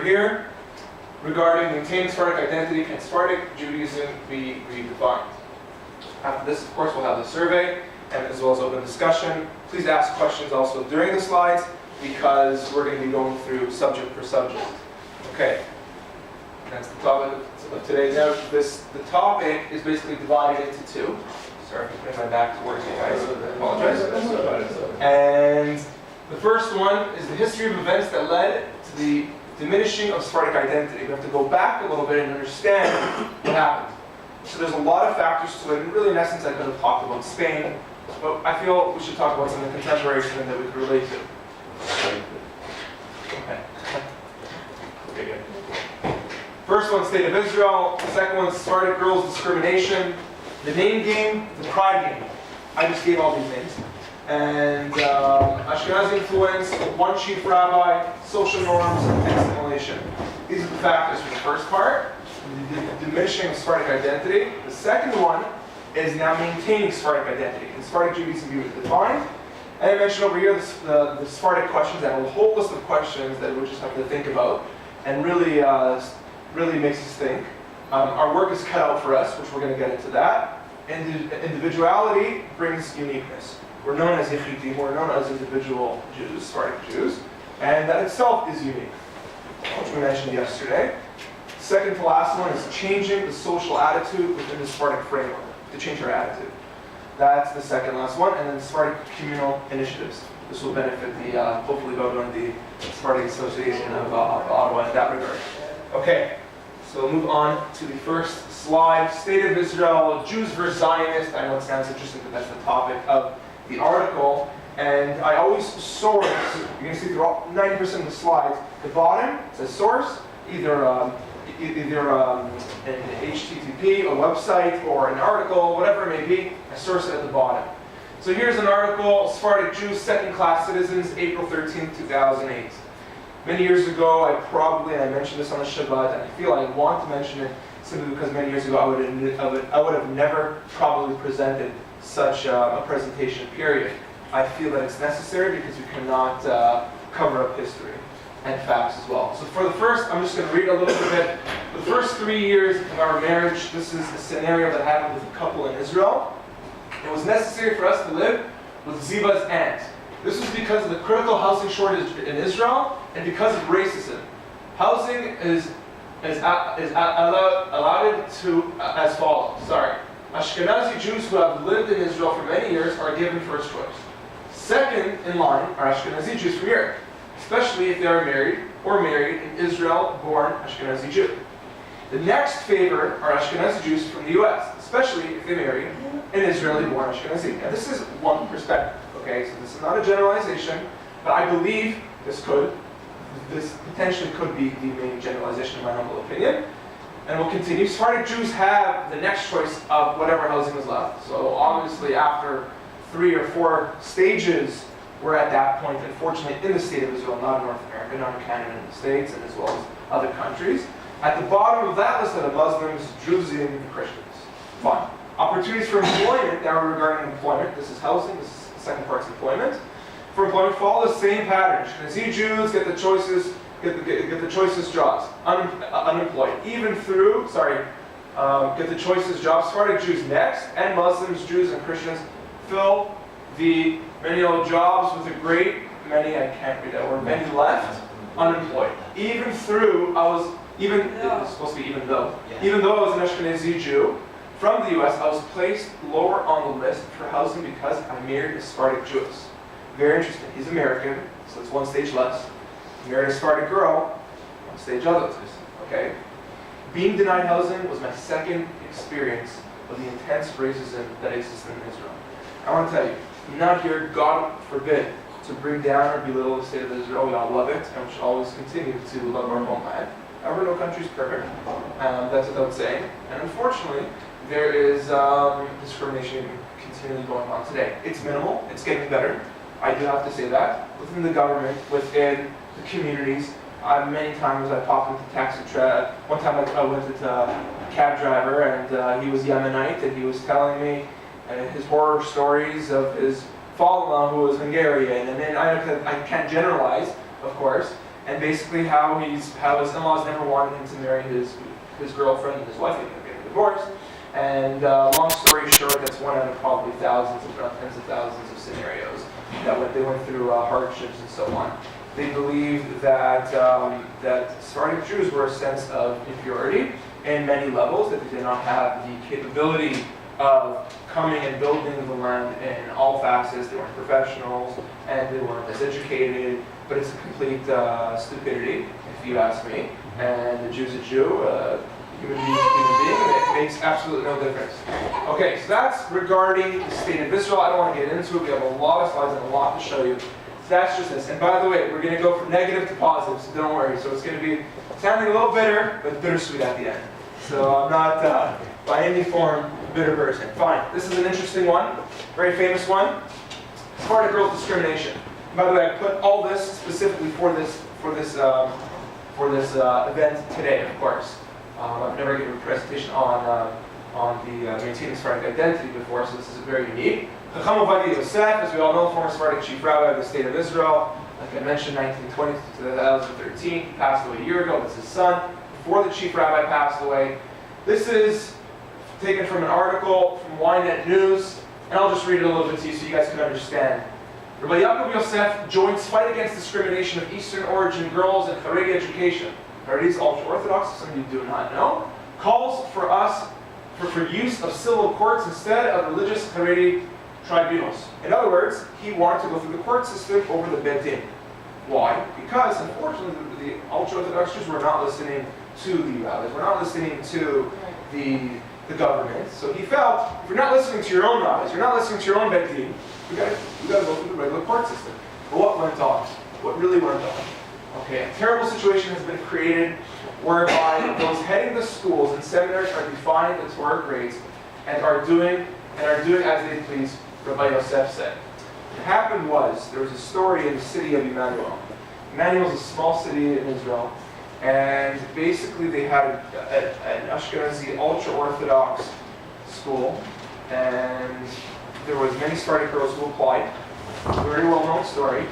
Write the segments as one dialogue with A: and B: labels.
A: over here regarding maintaining Sephardic identity. Can Sephardic Judaism be redefined? After this, of course, we'll have the survey and as well as open discussion. Please ask questions also during the slides because we're going to be going through subject for subject. Okay, that's the topic of today. Now, the topic is basically divided into two. Sorry for putting my back towards you guys, I apologize. And the first one is the history of events that led to the diminishing of Sephardic identity. We have to go back a little bit and understand what happened. So there's a lot of factors to it, and really in essence I could have talked about Spain, but I feel we should talk about some of the contemporary things that we could relate to. Okay, good. First one, State of Israel. The second one, Sephardic girls' discrimination. The name game, the pride game. I just gave all these names. And Ashkenazi influence, one chief rabbi, social norms, and assimilation. These are the factors for the first part, the diminishing of Sephardic identity. The second one is now maintaining Sephardic identity. Can Sephardic Judaism be defined? And I mentioned over here the Sephardic questions, and a whole list of questions that we just have to think about, and really makes us think. Our work is cut out for us, which we're going to get into that. Individuality brings uniqueness. We're known as Yehudim, we're known as individual Jews, Sephardic Jews, and that itself is unique, which we mentioned yesterday. Second to last one is changing the social attitude within the Sephardic framework, to change our attitude. That's the second last one, and then Sephardic communal initiatives. This will benefit hopefully vote on the Sephardic Association of Ottawa in that regard. Okay, so we'll move on to the first slide. State of Israel, Jews versus Zionists. I know it sounds interesting, but that's the topic of the article. And I always source, you're going to see through 90% of the slides, the bottom says source, either an HTTP, a website, or an article, whatever it may be. I source it at the bottom. So here's an article, Sephardic Jews, second-class citizens, April 13, 2008. Many years ago, I mentioned this on the Shabbat, and I feel I want to mention it simply because many years ago I would have never probably presented such a presentation, period. I feel that it's necessary because we cannot cover up history and facts as well. So for the first, I'm just going to read a little bit. The first 3 years of our marriage, this is a scenario that happened with a couple in Israel. It was necessary for us to live with Ziva's aunt. This was because of the critical housing shortage in Israel and because of racism. Housing is allotted to as follows. Ashkenazi Jews who have lived in Israel for many years are given first choice. Second in line are Ashkenazi Jews from Europe, especially if they are married in Israel-born Ashkenazi Jew. The next favored are Ashkenazi Jews from the U.S., especially if they marry an Israeli-born Ashkenazi. Now this is one perspective, okay? So this is not a generalization, but I believe this potentially could be the main generalization in my humble opinion. And we'll continue. Sephardic Jews have the next choice of whatever housing is left. So obviously after 3 or 4 stages, we're at that point, unfortunately, in the state of Israel, not in North America, not in Canada and the States, and as well as other countries. At the bottom of that list are the Muslims, Druze, and Christians. Fine. Opportunities for employment, now regarding employment, this is housing, this is the second part's employment. For employment, follow the same pattern. Ashkenazi Jews get the choicest jobs, unemployed. Even through, get the choicest jobs. Sephardic Jews next, and Muslims, Jews, and Christians fill the many old jobs with a great many, I can't read that word, many left unemployed. Even though I was an Ashkenazi Jew from the US, I was placed lower on the list for housing because I married a Sephardic Jewess. Very interesting. He's American, so it's one stage less. He married a Sephardic girl, one stage others. Okay? Being denied housing was my second experience of the intense racism that exists in Israel. I want to tell you, I'm not here, God forbid, to bring down or belittle the state of Israel. We all love it, and we should always continue to love our homeland. However, no country is perfect. That's without saying. And unfortunately, there is discrimination continually going on today. It's minimal. It's getting better. I do have to say that. Within the government, within the communities, many times I popped into taxi one time I went with a cab driver, and he was Yemenite, and he was telling me his horror stories of his father-in-law who was Hungarian. And then I can't generalize, of course. and basically how his in-laws never wanted him to marry his girlfriend and his wife. They ended up getting divorced. And long story short, that's one out of probably thousands, if not tens of thousands of scenarios that they went through hardships and so on. They believed that Sephardic Jews were a sense of inferiority in many levels, that they did not have the capability of coming and building the land in all facets. They weren't professionals and they weren't as educated, but it's a complete stupidity, if you ask me. And the Jew's a Jew, human being is a human being, and it makes absolutely no difference. Okay, so that's regarding the state of Israel. I don't want to get into it. We have a lot of slides and a lot to show you. So that's just this. And by the way, we're going to go from negative to positive, so don't worry. So it's going to be sounding a little bitter, but bittersweet at the end. So I'm not, by any form, a bitter person. Fine. This is an interesting one, very famous one. Sephardic girls discrimination. By the way, I put all this specifically for this event today, of course. I've never given a presentation on the maintaining Sephardic identity before, so this is very unique. Chacham Ovadia Yosef, as we all know, former Sephardic chief rabbi of the state of Israel. Like I mentioned, 1920 to 2013. He passed away a year ago. This is his son. Before the chief rabbi passed away. This is taken from an article from Ynet News, and I'll just read it a little bit to you so you guys can understand. Rabbi Yaakov Yosef joins fight against discrimination of Eastern origin girls in Haredi education. Haredi is ultra-Orthodox, some of you do not know. Calls for us for use of civil courts instead of religious Haredi tribunals. In other words, he wanted to go through the court system over the Beit Din. Why? Because, unfortunately, the ultra-Orthodox Jews were not listening to the rabbis. We're not listening to the government. So he felt, if you're not listening to your own rabbis, you're not listening to your own Beit Din, you got to go through the regular court system. But what went on? What really went on? Okay, a terrible situation has been created whereby those heading the schools and seminaries are defying the Torah grades and are doing as they please, Rabbi Yosef said. What happened was, there was a story in the city of Emmanuel. Emmanuel is a small city in Israel, and basically they had an Ashkenazi ultra-Orthodox school, and there was many Sephardic girls who applied. Very well-known story.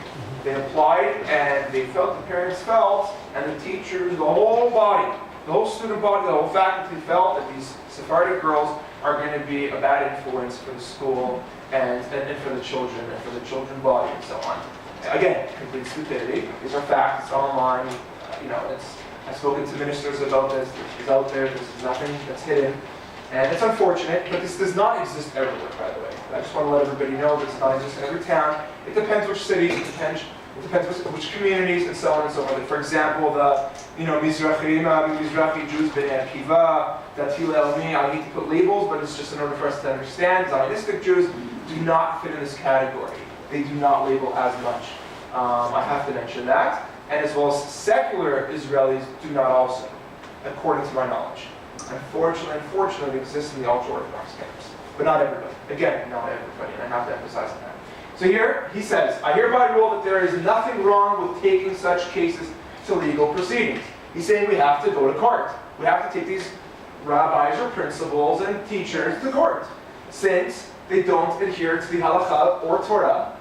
A: They applied, and the parents felt, and the teachers, the whole body, the whole student body, the whole faculty felt that these Sephardic girls are going to be a bad influence for the school and for the children and for the children's body and so on. Again, complete stupidity. These are facts. It's online. I've spoken to ministers about this. This is out there. This is nothing that's hidden. And it's unfortunate, but this does not exist everywhere, by the way. I just want to let everybody know that it does not exist in every town. It depends which cities, it depends which communities, and so on and so on. For example, the Mizrahi Jews, Bnei Akiva, Datil Elmi, I need to put labels, but it's just in order for us to understand. Zionistic Jews do not fit in this category. They do not label as much. I have to mention that. And as well as secular Israelis do not also, according to my knowledge. Unfortunately, it exists in the ultra-Orthodox camps. But not everybody. Again, not everybody, and I have to emphasize that. So here, he says, I hereby rule that there is nothing wrong with taking such cases to legal proceedings. He's saying we have to go to court. We have to take these rabbis or principals and teachers to court, since they don't adhere to the halakha or Torah.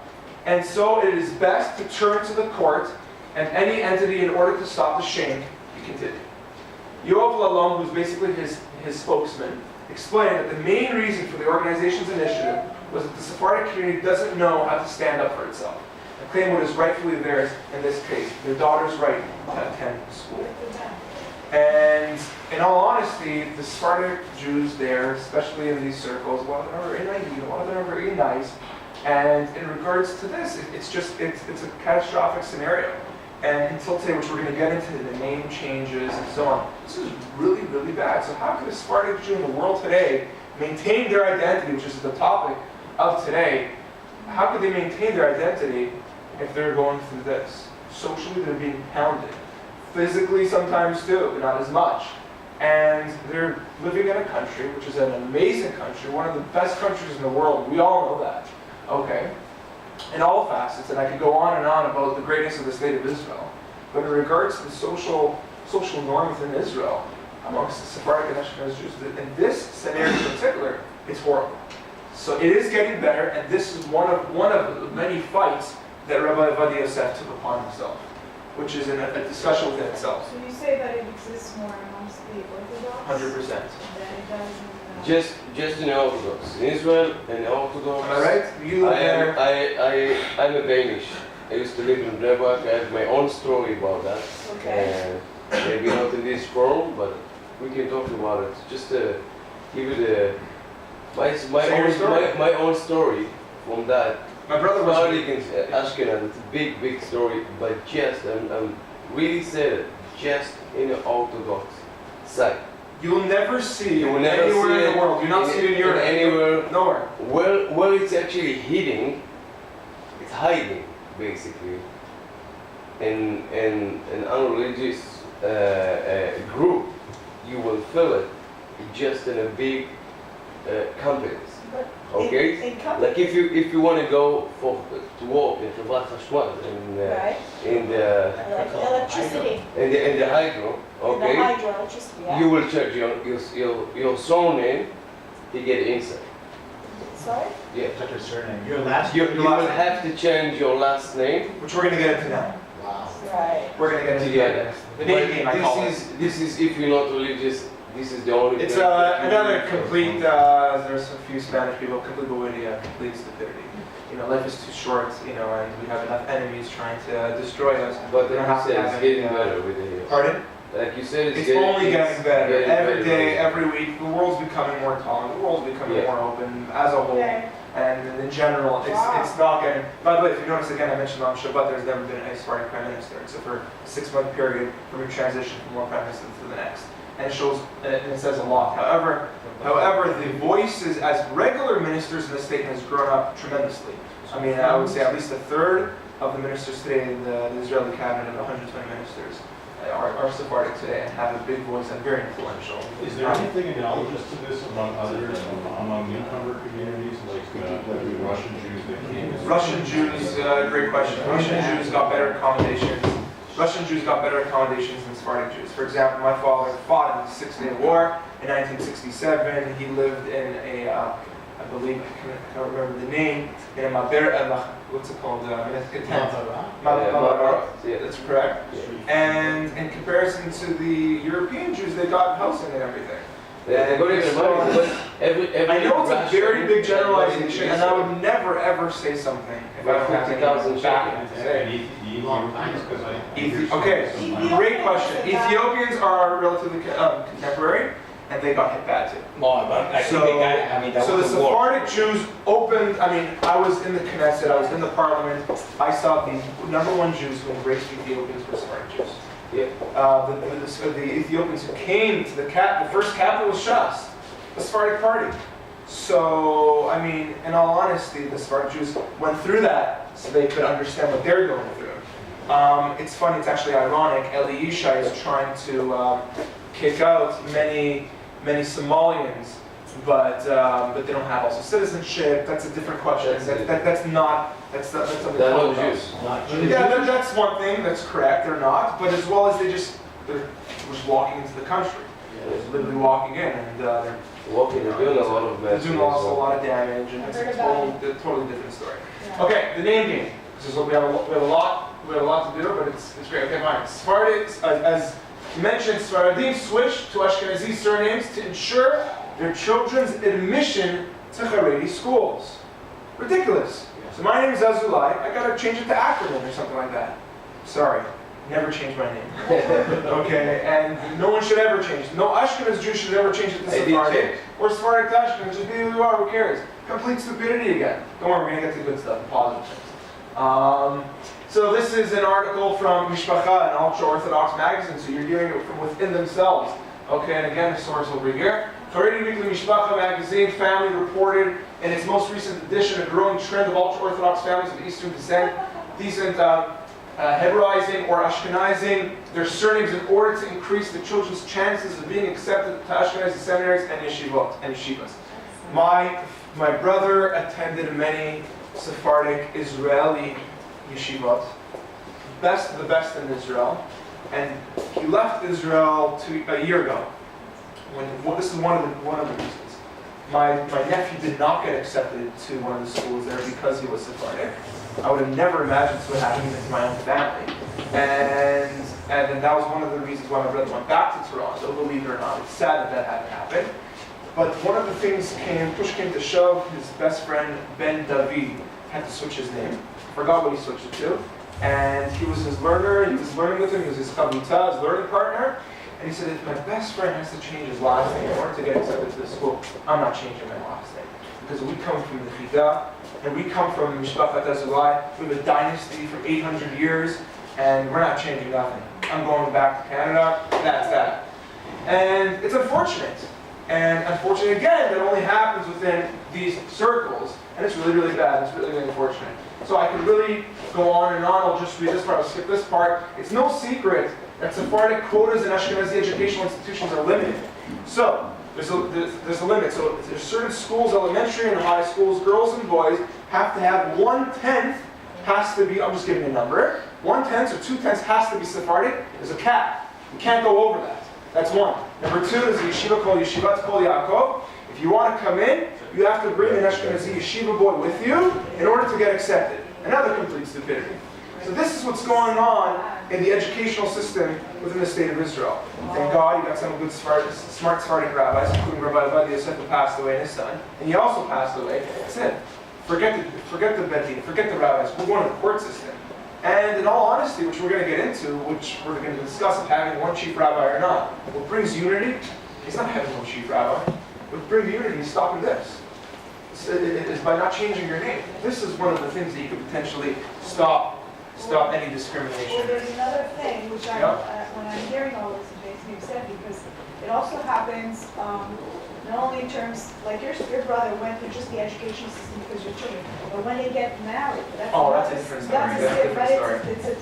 A: And so it is best to turn to the court and any entity in order to stop the shame. He continued. Yoav Lalom, who's basically his spokesman, explained that the main reason for the organization's initiative was that the Sephardic community doesn't know how to stand up for itself and claim what is rightfully theirs in this case, their daughter's right to attend school. And in all honesty, the Sephardic Jews there, especially in these circles, a lot of them are very naive, a lot of them are very nice. And in regards to this, it's a catastrophic scenario. And until today, which we're going to get into, the name changes and so on, this is really, really bad. So how could a Sephardic Jew in the world today maintain their identity, which is the topic of today? How could they maintain their identity if they're going through this? Socially, they're being pounded. Physically, sometimes too, but not as much. And they're living in a country, which is an amazing country, one of the best countries in the world. We all know that. Okay? In all facets, and I could go on and on about the greatness of the state of Israel. But in regards to the social norm within Israel, amongst the Sephardic and Ashkenazi Jews, in this scenario in particular, it's horrible. So it is getting better, and this is one of the many fights that Rabbi Yehuda Azoulay took upon himself. which is a discussion within itself.
B: So you say that it exists more amongst the Orthodox
A: 100%.
B: than it does in
C: Just in Orthodox. In Israel, in Orthodox.
A: Am I right? You live there.
C: I'm a Danish. I used to live in Bnei Brak. I have my own story about that.
B: Okay.
C: Maybe not in this forum, but we can talk about it. Just to give you my own story from that.
A: My brother was
C: Sephardic in Ashkenaz. It's a big story, but just I'm really sad, just in the Orthodox side.
A: You'll never see
C: You will
A: it
C: never
A: anywhere
C: see
A: in
C: it
A: the world. You not see it in Europe.
C: anywhere.
A: Nowhere.
C: Where it's actually hiding, it's hiding basically. In an unreligious group, you will feel it just in a big companies.
B: But
C: Okay,
B: in company,
C: like if you want to go to work in Chevrat Hashmal
B: right?
C: in the
B: Electricity.
C: in the hydro, okay,
B: The hydroelectricity, yeah.
C: you will change your surname to get inside.
B: Sorry?
C: Yeah.
D: Check your surname. Your last
C: You
A: Your
C: will
A: last name.
C: have to change your last name.
A: Which we're going to get into now.
D: Wow.
B: Right.
A: We're going to get into
C: Yeah.
A: that next. The name game, I call it.
C: This is if you're not religious. This is the only.
A: It's
C: thing that you
A: another
C: need.
A: complete, there's a few Spanish people, complete complete stupidity. You know, life is too short, you know, and we have enough enemies trying to destroy us.
C: But
A: We don't
C: like
A: have
C: you
A: to
C: said,
A: have
C: it's
A: any,
C: getting better with the years.
A: Pardon?
C: Like you said,
A: It's only getting better. Every day,
C: better.
A: every week, the world's becoming more tolerant, the world's becoming
C: Yeah.
A: more open as a whole.
B: Okay.
A: And in general, it's not getting. By the way, if you notice again, I mentioned on Shabbat, there's never been a Sephardic prime minister, except for a 6-month period where we transition from one prime minister to the next, and it shows and it says a lot. However, the voices as regular ministers in the state has grown up tremendously. I mean, I would say at least a third of the ministers today in the Israeli cabinet, of 120 ministers, are Sephardic today and have a big voice and very influential.
D: Is there anything analogous to this among others, among newcomer communities like Russian Jews that came?
A: Russian Jews, great question. Russian Jews got better accommodations. Russian Jews got better accommodations than Sephardic Jews. For example, my father fought in the Six-Day War in 1967. He lived in a, I believe, I can't remember the name, in a what's it called?
C: Yeah.
A: That's correct.
C: Yeah.
A: And in comparison to the European Jews, they got housing and everything.
C: They got even money, but every
A: I know it's a very big
C: Russian
A: generalization, and I would never ever say something if I don't have
C: 50,000
A: anything back to say. Okay, great question. Ethiopians are relatively contemporary, and they got hit bad too. So the Sephardic Jews opened, I mean, I was in the Knesset, I was in the parliament, I saw the #1 Jews who embraced Ethiopians were Sephardic Jews.
C: Yeah.
A: The Ethiopians who came to the first capital was Shas, the Sephardic party. So, I mean, in all honesty, the Sephardic Jews went through that so they could understand what they're going through. It's funny, it's actually ironic, Eli Yishai is trying to kick out many Somalians, but they don't have also citizenship. That's a different question. That's something
C: They're not Jews.
A: Yeah, that's one thing. That's correct. They're not, but as well as they're just walking into the country. They're literally walking in, and they're
C: Walking, they're doing a lot of
A: they're
C: mess.
A: doing also a lot of damage, and it's a totally different story. Okay, the name game. This is what we have a lot to do, but it's great. Okay, fine. Sephardics, as mentioned, Sephardim switched to Ashkenazi surnames to ensure their children's admission to Haredi schools. Ridiculous. So my name is Azoulay. I gotta change it to acronym or something like that. Sorry, never change my name. Okay, and no one should ever change. No Ashkenaz Jew should ever change it to Sephardic or Sephardic to Ashkenaz. Just be who you are. Who cares? Complete stupidity again. Don't worry, we're gonna get to good stuff, positive things. So this is an article from Mishpacha, an ultra-Orthodox magazine, so you're hearing it from within themselves. Okay, and again, the source over here. Haredi Weekly Mishpacha magazine, Family reported in its most recent edition a growing trend of ultra-Orthodox families of Eastern descent, Hebraizing or Ashkenazing their surnames in order to increase the children's chances of being accepted to Ashkenazi seminaries and yeshivas. My brother attended many Sephardic Israeli yeshivot, the best in Israel, and he left Israel a year ago. This is one of the reasons. My nephew did not get accepted to one of the schools there because he was Sephardic. I would have never imagined this would happen even to my own family. And then that was one of the reasons why my brother went back to Toronto, believe it or not. It's sad that that had to happen. But one of the things push came to shove, his best friend, Ben David, had to switch his name. Forgot what he switched it to. And he was his learner, he was learning with him, he was his chavuta, his learning partner. And he said, if my best friend has to change his last name in order to get accepted to the school, I'm not changing my last name. Because we come from the Yehuda, and we come from Yehuda Azoulay. We have a dynasty for 800 years, and we're not changing nothing. I'm going back to Canada, that's that. And it's unfortunate. And unfortunately, again, that only happens within these circles. And it's really, really bad. It's really, really unfortunate. So I could really go on and on. I'll just read this part. I'll skip this part. It's no secret that Sephardic quotas in Ashkenazi educational institutions are limited. So there's a limit. So there's certain schools, elementary and high schools, girls and boys have to have 1/10 has to be, I'm just giving a number, 1/10 or 2/10 has to be Sephardic. There's a cap. You can't go over that. That's one. Number two is a yeshiva called Yeshivat Kol Yaakov. If you want to come in, you have to bring an Ashkenazi yeshiva boy with you in order to get accepted. Another complete stupidity. So this is what's going on in the educational system within the state of Israel. Thank God you got some good smart Sephardic rabbis, including Rabbi Yehuda Azoulay, who passed away, and his son. And he also passed away. That's it. Forget the Bedin, forget the rabbis. We're going to the court system. And in all honesty, which we're going to get into, which we're going to discuss of having one chief rabbi or not, what brings unity is not having one chief rabbi. What brings unity is stopping this. It's by not changing your name. This is one of the things that you could potentially stop any discrimination.
B: Well, there's another thing, which when I'm hearing all this, it makes me upset because it also happens not only in terms, like your brother went through just the education system because you're children, but when they get married, that's
A: a different story.
B: It's a different story.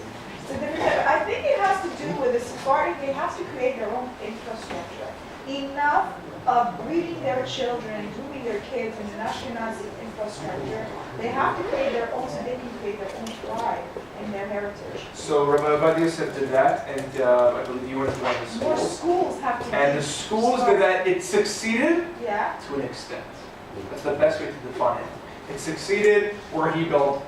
B: I think it has to do with the Sephardic, they have to create their own infrastructure. Enough of breeding their children, grooming their kids in an Ashkenazi infrastructure. They have to create their own, so they can create their own pride in their heritage.
A: So Rabbi Yehuda Azoulay did that, and I believe you went to one of the
B: More
A: schools.
B: schools have to.
A: And the schools did that. It succeeded
B: Yeah.
A: to an extent. That's the best way to define it. It succeeded where he built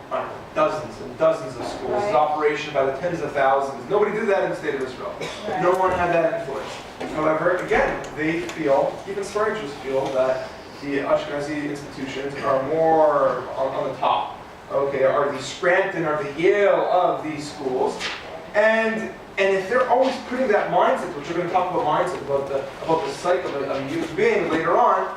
A: dozens and dozens of schools.
B: Right.
A: His operation by the tens of thousands. Nobody did that in the state of Israel.
B: Right.
A: No one had that influence. However, again, they feel, even Sephardic Jews feel, that the Ashkenazi institutions are more on the top. Okay, are the Scranton, are the Yale of these schools. And if they're always putting that mindset, which we're going to talk about mindset, about the cycle of a youth being later on,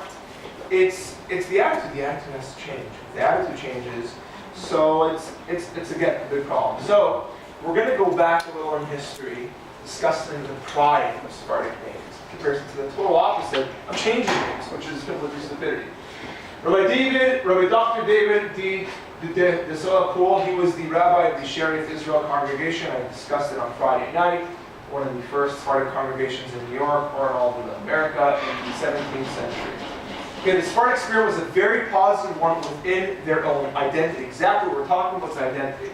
A: it's the attitude. The attitude has to change. If the attitude changes, so it's again a big problem. So we're going to go back a little in history, discussing the pride of Sephardic names in comparison to the total opposite of changing names, which is complete stupidity. Rabbi Dr. David D. Soapol, he was the rabbi of the Shearith Israel congregation. I discussed it on Friday night. One of the first Sephardic congregations in New York or in all of America in the 17th century. Okay, the Sephardic spirit was a very positive one within their own identity. Exactly what we're talking about is identity.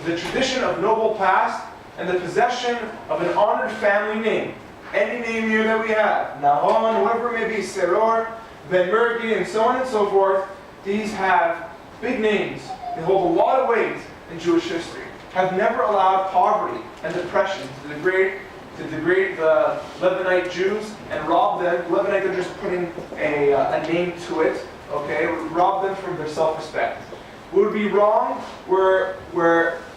A: The tradition of noble past and the possession of an honored family name. Any name here that we have, Nahon, whoever it may be, Seror, Ben Mergi, and so on and so forth, these have big names. They hold a lot of weight in Jewish history. Have never allowed poverty and depression to degrade the Lebanite Jews and rob them. Lebanite, they're just putting a name to it. Okay, rob them from their self-respect. Would it be wrong were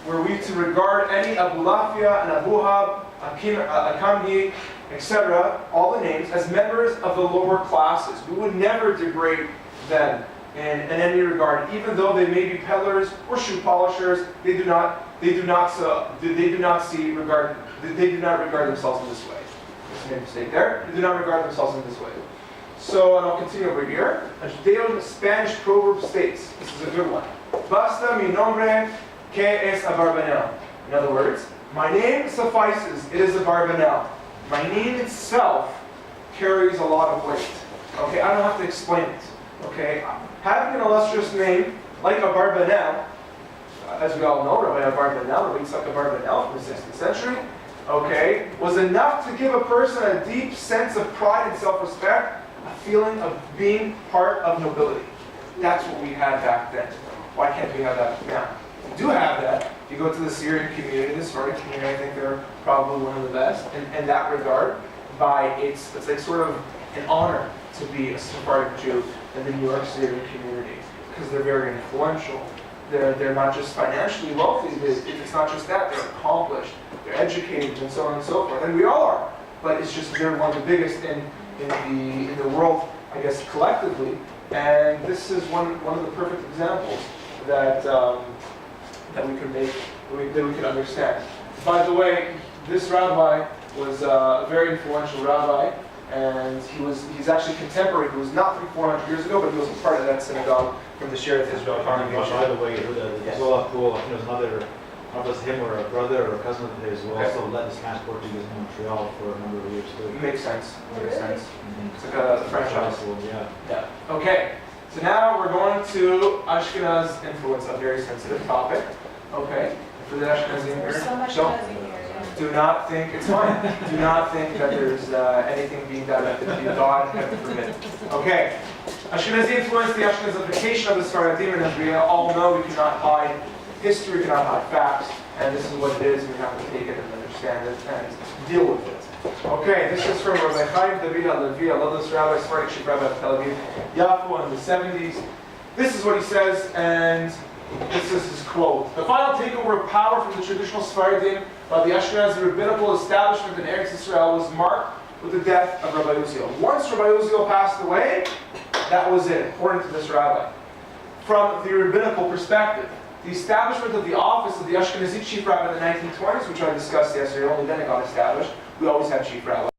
A: we to regard any Abulafia and Abuhab, Akamdi, etc., all the names, as members of the lower classes? We would never degrade them in any regard, even though they may be peddlers or shoe polishers. They do not regard themselves in this way. There's a mistake there. They do not regard themselves in this way. So, and I'll continue over here. A Judeo-Spanish proverb states, this is a good one. Basta mi nombre que es Abarbanel. In other words, my name suffices, it is Abarbanel. My name itself carries a lot of weight. Okay, I don't have to explain it. Okay, having an illustrious name like Abarbanel, as we all know, Rabbi Abarbanel, Rabbi Yitzhak Abarbanel from the 16th century, okay, was enough to give a person a deep sense of pride and self-respect, a feeling of being part of nobility. That's what we had back then. Why can't we have that now? We do have that, If you go to the Syrian community, the Sephardic community, I think they're probably one of the best in that regard. It's like sort of an honor to be a Sephardic Jew in the New York Syrian community because they're very influential. They're not just financially wealthy. It's not just that. They're accomplished. They're educated, and so on and so forth. And we all are. But it's just they're one of the biggest in the world, I guess, collectively. And this is one of the perfect examples that we could make, that we could understand. By the way, this rabbi was a very influential rabbi, and he's actually contemporary. He was not from 400 years ago, but he was a part of that synagogue from the Shearith Israel congregation.
E: By the way, Yehuda, it's all cool. I think there's another, I don't know if it's him or a brother or a cousin of his who also led the Spanish Portuguese in Montreal for a number of years too.
A: Makes sense. Makes sense.
E: Mm-hmm.
A: It's like a franchise.
E: Yeah.
A: Yeah. Okay. So now we're going to Ashkenaz influence, a very sensitive topic. Okay. For the Ashkenazim here.
B: There's so much
A: Don't-
B: Ashkenazi here.
A: Do not think, it's fine. Do not think that there's anything being directed to you. God, heaven forbid. Okay. Ashkenazi influence, the Ashkenazification of the Sephardim, and as we all know, we cannot hide history, we cannot hide facts, and this is what it is, and we have to take it and understand it and deal with it. Okay, this is from Rabbi Chaim David HaLevi. I love this rabbi, Sephardic Chief Rabbi of Tel Aviv, Yafo in the 70s. This is what he says, and this is his quote. The final takeover of power from the traditional Sephardim by the Ashkenazi rabbinical establishment in Eretz Israel was marked with the death of Rabbi Uziel. Once Rabbi Uziel passed away, that was it, according to this rabbi. From the rabbinical perspective, the establishment of the office of the Ashkenazi chief rabbi in the 1920s, which I discussed yesterday, only then it got established. We always had chief rabbis.